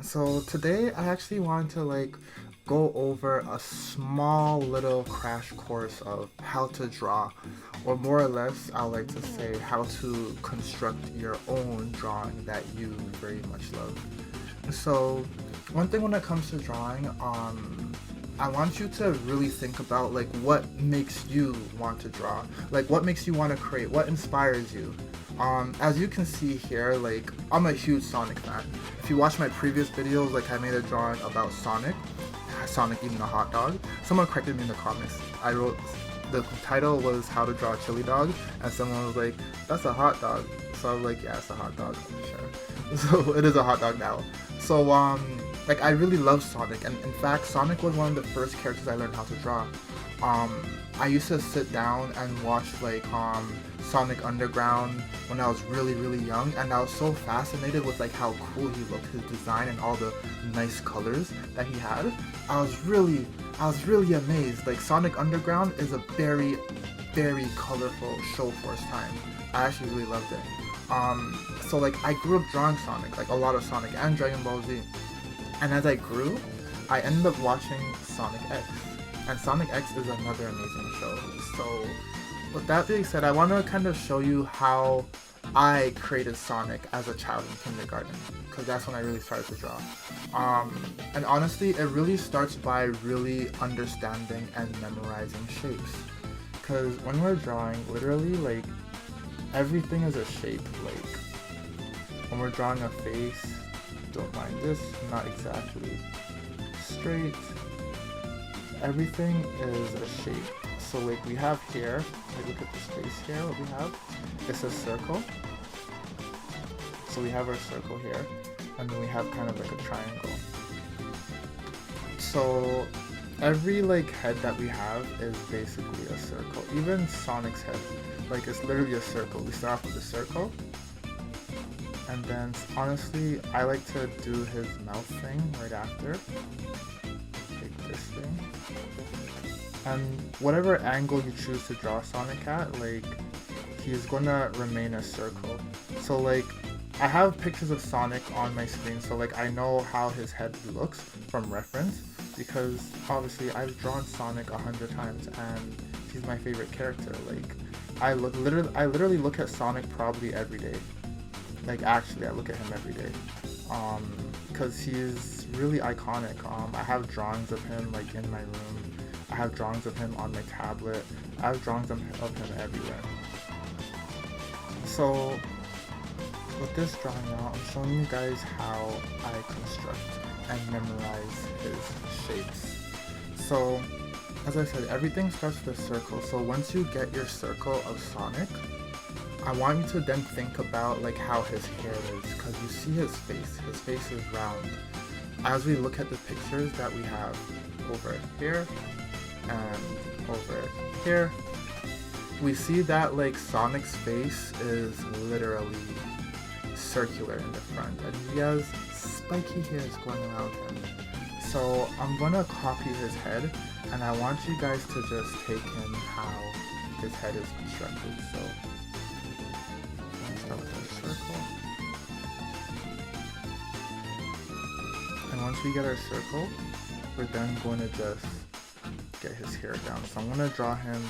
So today I actually wanted to go over a small little crash course of how to draw, or more or less I like to say how to construct your own drawing that you very much love. So one thing when it comes to drawing, I want you to really think about what makes you want to draw, like what makes you want to create, what inspires you. As you can see here, I'm a huge Sonic fan. If you watch my previous videos, I made a drawing about Sonic eating a hot dog. Someone corrected me in the comments. I wrote the title was how to draw a chili dog, and someone was like, "That's a hot dog." So I was like, "Yeah, it's a hot dog, sure." So it is a hot dog now. So I really love Sonic, and in fact, Sonic was one of the first characters I learned how to draw. I used to sit down and watch Sonic Underground when I was really young, and I was so fascinated with how cool he looked, his design, and all the nice colors that he had. I was really amazed. Sonic Underground is a very colorful show for its time. I actually really loved it. So I grew up drawing Sonic, a lot of Sonic and Dragon Ball Z. And as I grew, I ended up watching Sonic X. And Sonic X is another amazing show. So with that being said, I want to kind of show you how I created Sonic as a child in kindergarten, because that's when I really started to draw. And honestly, it really starts by really understanding and memorizing shapes. Because when we're drawing, literally, everything is a shape. When we're drawing a face, don't mind this, not exactly straight. Everything is a shape. So we have here, look at this face here, what we have, it's a circle. So we have our circle here, and then we have kind of a triangle. So every head that we have is basically a circle. Even Sonic's head, it's literally a circle. We start off with a circle, and then honestly, I like to do his mouth thing right after, like this thing. And whatever angle you choose to draw Sonic at, he's gonna remain a circle. So I have pictures of Sonic on my screen, so I know how his head looks from reference, because obviously I've drawn Sonic 100 times and he's my favorite character. I literally look at Sonic probably every day. Actually I look at him every day. Because he's really iconic. I have drawings of him in my room. I have drawings of him on my tablet. I have drawings of him everywhere. So with this drawing now, I'm showing you guys how I construct and memorize his shapes. So as I said, everything starts with a circle. So once you get your circle of Sonic, I want you to then think about how his hair is, because you see his face. His face is round. As we look at the pictures that we have over here and over here, we see that Sonic's face is literally circular in the front, and he has spiky hairs going around him. So I'm gonna copy his head, and I want you guys to just take in how his head is constructed. So let's start with our circle, and once we get our circle, we're then going to just get his hair down. So I'm gonna draw him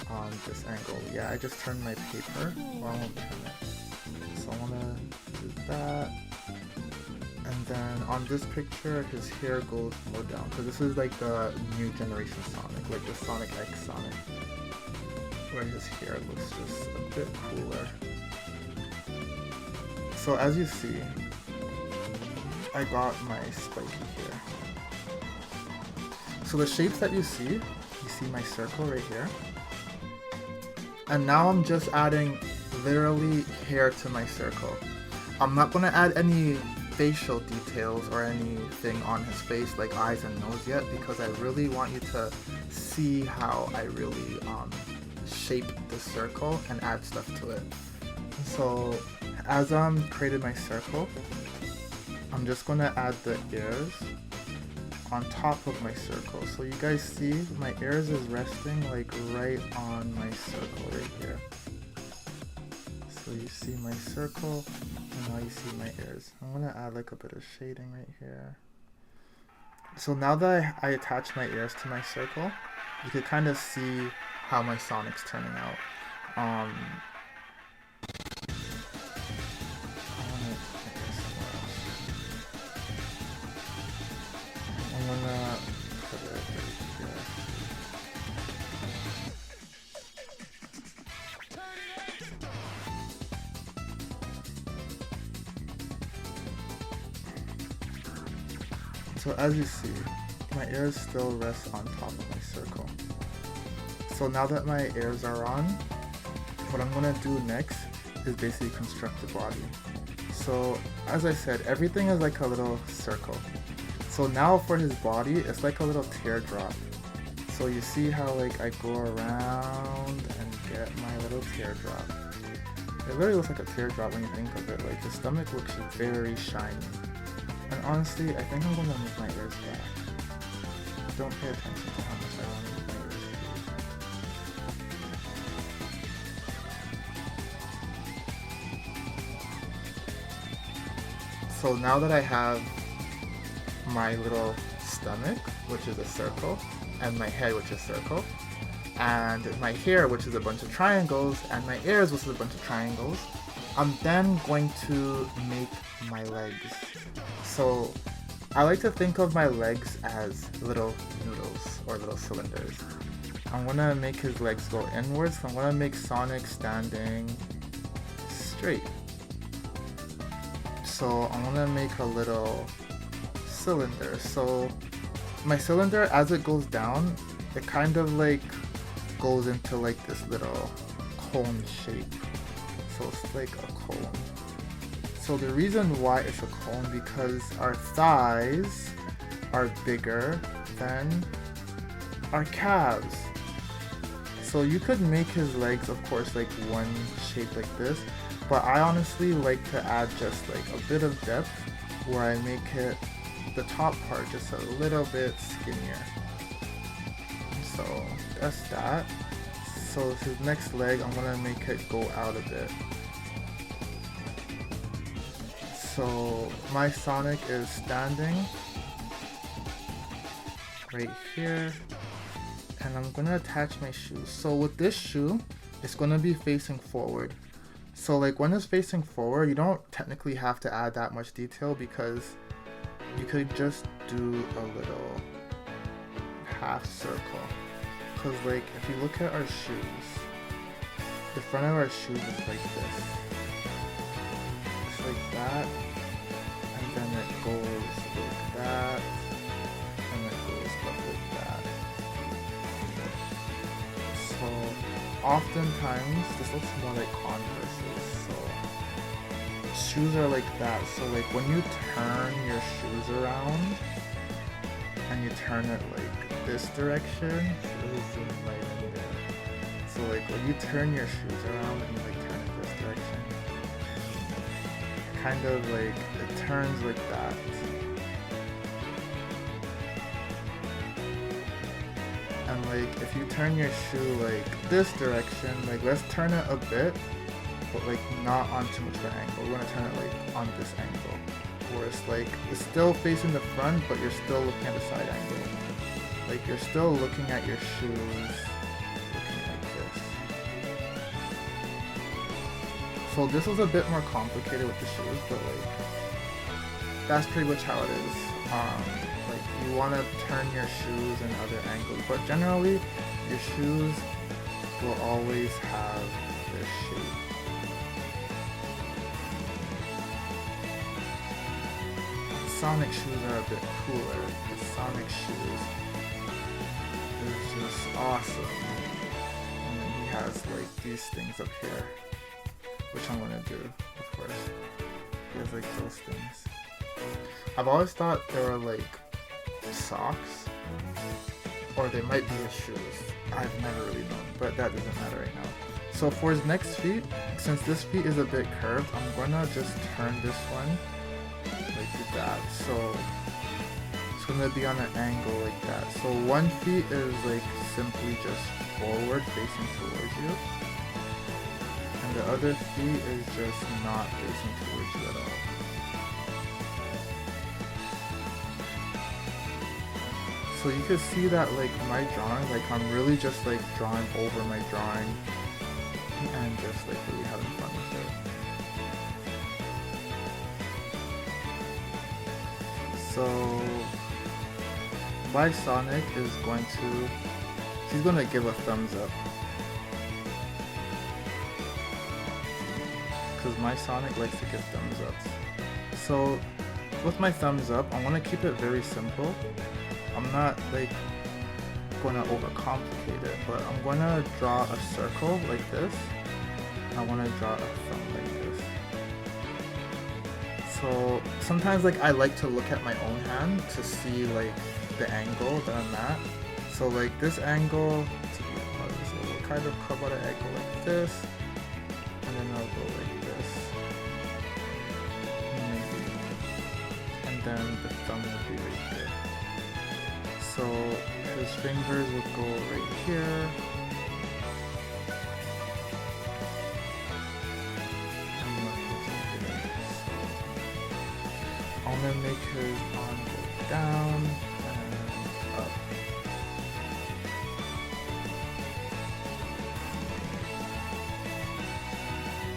on this angle. Yeah, I just turned my paper. Well, I won't turn it. So I want to do that. And then on this picture, his hair goes more down, because this is the new generation Sonic, the Sonic X Sonic, where his hair looks just a bit cooler. So as you see, I got my spiky hair. So the shapes that you see my circle right here. And now I'm just adding literally hair to my circle. I'm not going to add any facial details or anything on his face like eyes and nose yet, because I really want you to see how I really shape the circle and add stuff to it. So as I'm created my circle, I'm just going to add the ears on top of my circle. So you guys see my ears is resting right on my circle right here. So you see my circle, and now you see my ears. I'm gonna add like a bit of shading right here. So now that I attach my ears to my circle, you can kind of see how my Sonic's turning out. I wanna put this somewhere else. I'm gonna put it right here. So as you see, my ears still rest on top of my circle. So now that my ears are on, what I'm gonna do next is basically construct the body. So as I said, everything is like a little circle. So now for his body, it's like a little teardrop. So you see how like I go around and get my little teardrop. It really looks like a teardrop when you think of it. Like the stomach looks very shiny. And honestly, I think I'm gonna move my ears back. Don't pay attention to how much I want to move my ears to. So now that I have my little stomach, which is a circle, and my head, which is a circle, and my hair, which is a bunch of triangles, and my ears, which is a bunch of triangles, I'm then going to make my legs. So I like to think of my legs as little noodles or little cylinders. I'm gonna make his legs go inwards, so I'm gonna make Sonic standing straight. So I'm gonna make a little cylinder. So my cylinder, as it goes down, it kind of like goes into like this little cone shape. So it's like a cone. So the reason why it's a cone, because our thighs are bigger than our calves. So you could make his legs, of course, like one shape like this, but I honestly like to add just like a bit of depth where I make it, the top part, just a little bit skinnier. So that's that. So his next leg, I'm gonna make it go out a bit. So my Sonic is standing right here, and I'm gonna attach my shoes. So with this shoe, it's gonna be facing forward. So like when it's facing forward, you don't technically have to add that much detail because you could just do a little half circle. Cause like if you look at our shoes, the front of our shoes is like this. It's like that, and then it goes like that, and it goes up like that. So oftentimes this looks more like Converses. So shoes are like that. So like when you turn your shoes around and you turn it like this direction, really zoom right in there. So like when you turn your shoes around and you like turn it this direction, kind of like it turns like that. And like if you turn your shoe like this direction, like let's turn it a bit, but like not on too much of an angle. We're gonna turn it like on this angle, where it's like it's still facing the front, but you're still looking at the side angle. Like you're still looking at your shoes, looking like this. So this was a bit more complicated with the shoes, but like that's pretty much how it is. Like you want to turn your shoes in other angles, but generally your shoes will always have this shape. Sonic shoes are a bit cooler. The Sonic shoes is just awesome. And then he has like these things up here, which I'm gonna do, of course. He has like those things. I've always thought they were like socks, or they might be his shoes. I've never really known, but that doesn't matter right now. So for his next feet, since this feet is a bit curved, I'm gonna just turn this one like that. So it's gonna be on an angle like that. So one feet is like simply just forward facing towards you, and and the other feet is just not facing towards you at all. So you can see that like my drawing, like I'm really just like drawing over my drawing and just like really having fun with it. So my Sonic is going to, she's going to give a thumbs up. Because my Sonic likes to give thumbs ups. So with my thumbs up, I want to keep it very simple. I'm not like going to overcomplicate it, but I'm going to draw a circle like this. I want to draw a thumb like this. So sometimes like I like to look at my own hand to see like the angle that I'm at. So like this angle, to be honest, so we'll kind of come out an angle like this, and then I'll go like this, maybe, and then the thumb will be right here. So his fingers would go right here. I'm gonna make his arm go down and up.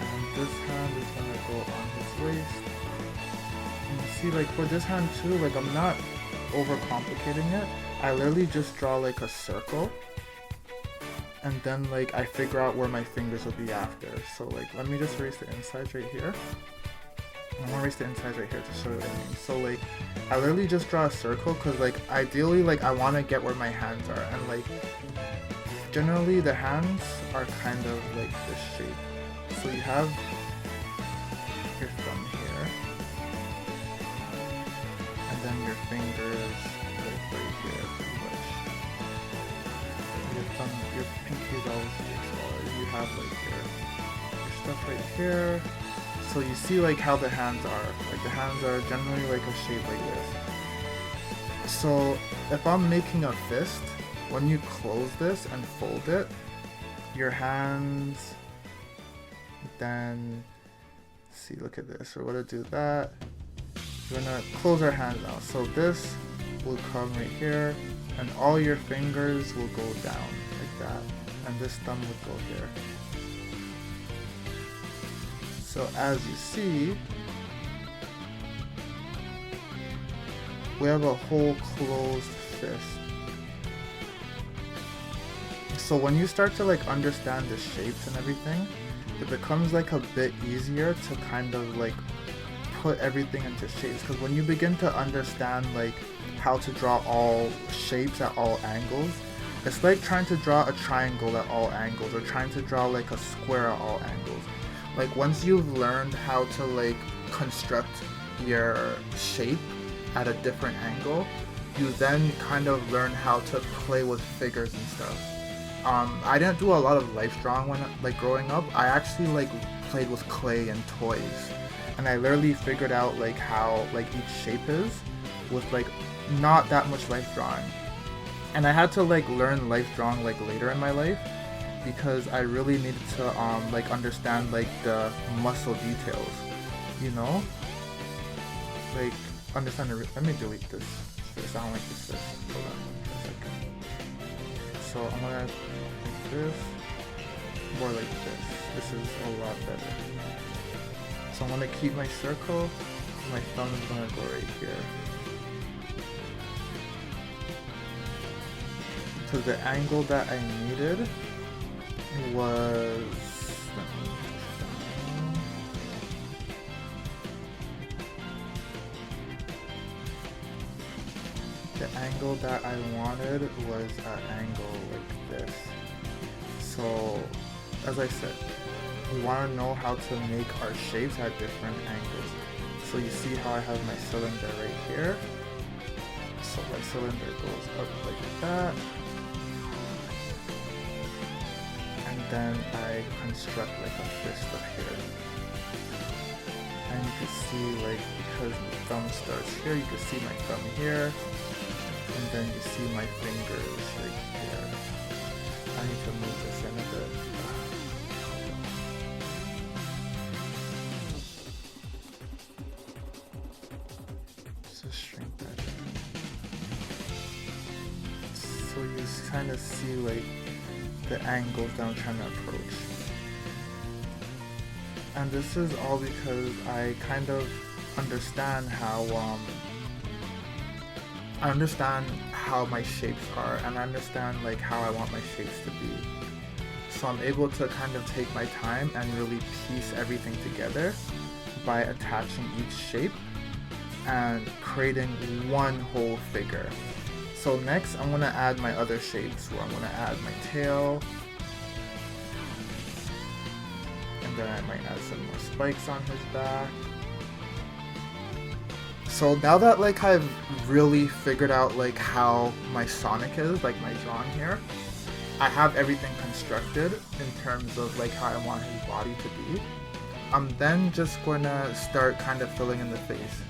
And this hand is gonna go on his waist. And you see, like for this hand too, like I'm not overcomplicating it. I literally just draw like a circle, and then like I figure out where my fingers will be after. So like let me just erase the insides right here. I'm gonna erase the insides right here to show you what I mean. So like I literally just draw a circle because like ideally like I want to get where my hands are, and like generally the hands are kind of like this shape. So you have your thumb here, and then your fingers like right here pretty much. Your thumb, your pinky is obviously smaller. You have like your stuff right here. So you see like how the hands are. Like the hands are generally like a shape like this. So if I'm making a fist, when you close this and fold it, your hands, then, see, look at this. We're gonna do that. We're gonna close our hands now. So this will come right here, and all your fingers will go down like that, and this thumb would go here. So as you see, we have a whole closed fist. So when you start to like understand the shapes and everything, it becomes like a bit easier to kind of like put everything into shapes. Because when you begin to understand like how to draw all shapes at all angles, it's like trying to draw a triangle at all angles, or trying to draw like a square at all angles. Like once you've learned how to like construct your shape at a different angle, you then kind of learn how to play with figures and stuff. I didn't do a lot of life drawing when like growing up. I actually like played with clay and toys, and I literally figured out like how like each shape is with like not that much life drawing. And I had to like learn life drawing like later in my life, because I really needed to like understand like the muscle details, you know, like understand the let me delete this first. I don't like this first. Hold on a second. So I'm gonna make this more like this. This is a lot better. So I'm gonna keep my circle. My thumb is gonna go right here. So the angle that I needed was, the angle that I wanted was an angle like this. So as I said, we want to know how to make our shapes at different angles. So you see how I have my cylinder right here. So my cylinder goes up like that. And then I construct like a fist up here. And you can see like, because the thumb starts here, you can see my thumb here. And then you see my fingers right here. I need to move this in a bit. just kind of see like the angles that I'm trying to approach. And this is all because I kind of understand how my shapes are, and I understand like how I want my shapes to be. So I'm able to kind of take my time and really piece everything together by attaching each shape and creating one whole figure. So next I'm going to add my other shapes, where I'm going to add my tail, and then I might add some more spikes on his back. So now that like I've really figured out like how my Sonic is, like my drawing here, I have everything constructed in terms of like how I want his body to be. I'm then just going to start kind of filling in the face.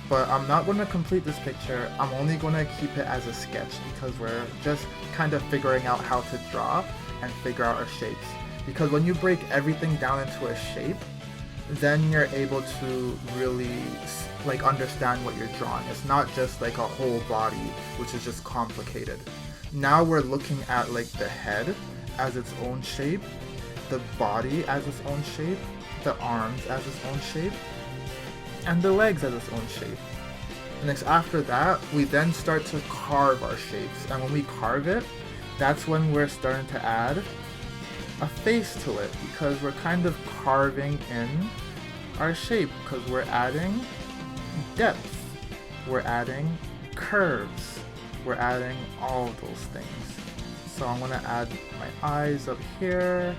But I'm not going to complete this picture, I'm only going to keep it as a sketch because we're just kind of figuring out how to draw and figure out our shapes. Because when you break everything down into a shape, then you're able to really like understand what you're drawing. It's not just like a whole body, which is just complicated. Now we're looking at like the head as its own shape, the body as its own shape, the arms as its own shape, and the legs as its own shape. And next after that, we then start to carve our shapes. And when we carve it, that's when we're starting to add a face to it, because we're kind of carving in our shape, because we're adding depth, we're adding curves, we're adding all of those things. So I'm gonna add my eyes up here.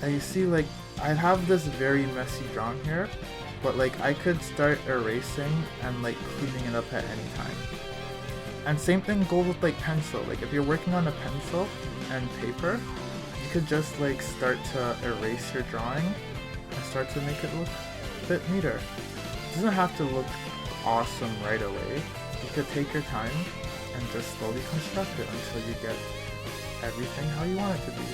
And you see like I have this very messy drawing here, but like I could start erasing and like cleaning it up at any time. And same thing goes with like pencil. Like if you're working on a pencil and paper, you could just like start to erase your drawing and start to make it look a bit neater. It doesn't have to look awesome right away. You could take your time and just slowly construct it until you get everything how you want it to be.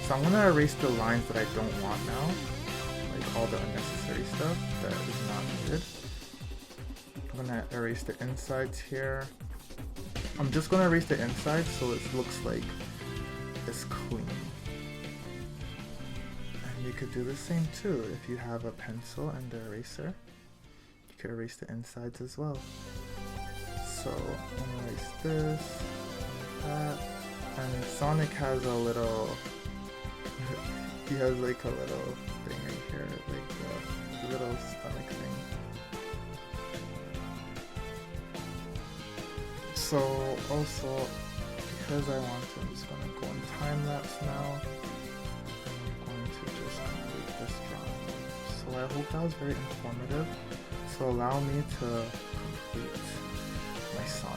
So I'm gonna erase the lines that I don't want now, like all the unnecessary stuff that is not needed. I'm gonna erase the insides here. I'm just gonna erase the inside so it looks like it's clean. And you could do the same too. If you have a pencil and the eraser, you could erase the insides as well. So I'm gonna erase this, that, and Sonic has a little, he has like a little thing right here, like a little stomach thing. So also, because I want to, I'm just going to go in time lapse now. I'm going to just complete this drawing. So I hope that was very informative. So allow me to complete my Sonic.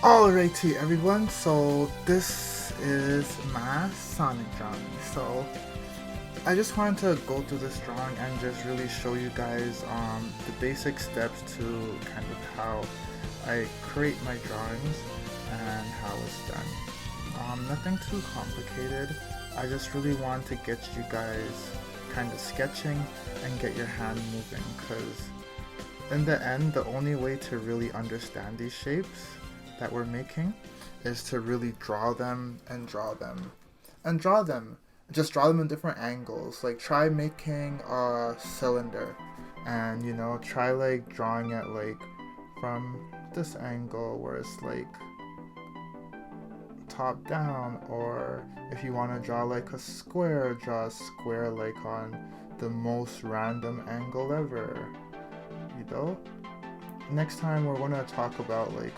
Alrighty everyone, so this is my Sonic drawing. So I just wanted to go through this drawing and just really show you guys the basic steps to kind of how I create my drawings and how it's done. Nothing too complicated. I just really want to get you guys kind of sketching and get your hand moving, because in the end the only way to really understand these shapes that we're making is to really draw them and draw them and draw them. Just draw them in different angles. Like try making a cylinder and try like drawing it like from this angle where it's like top down, or if you want to draw like a square, draw a square like on the most random angle ever. Next time we're going to talk about like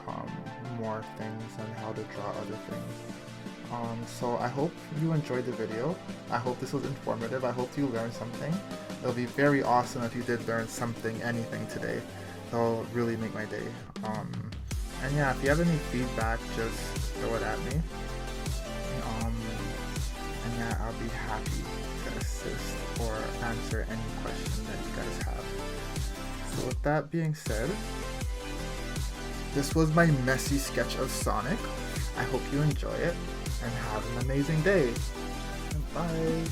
more things and how to draw other things. So I hope you enjoyed the video. I hope this was informative. I hope you learned something. It'll be very awesome if you did learn something, anything today. That'll really make my day. And yeah, if you have any feedback, just throw it at me. And yeah, I'll be happy to assist or answer any question that you guys have. So with that being said, this was my messy sketch of Sonic. I hope you enjoy it and have an amazing day. Bye.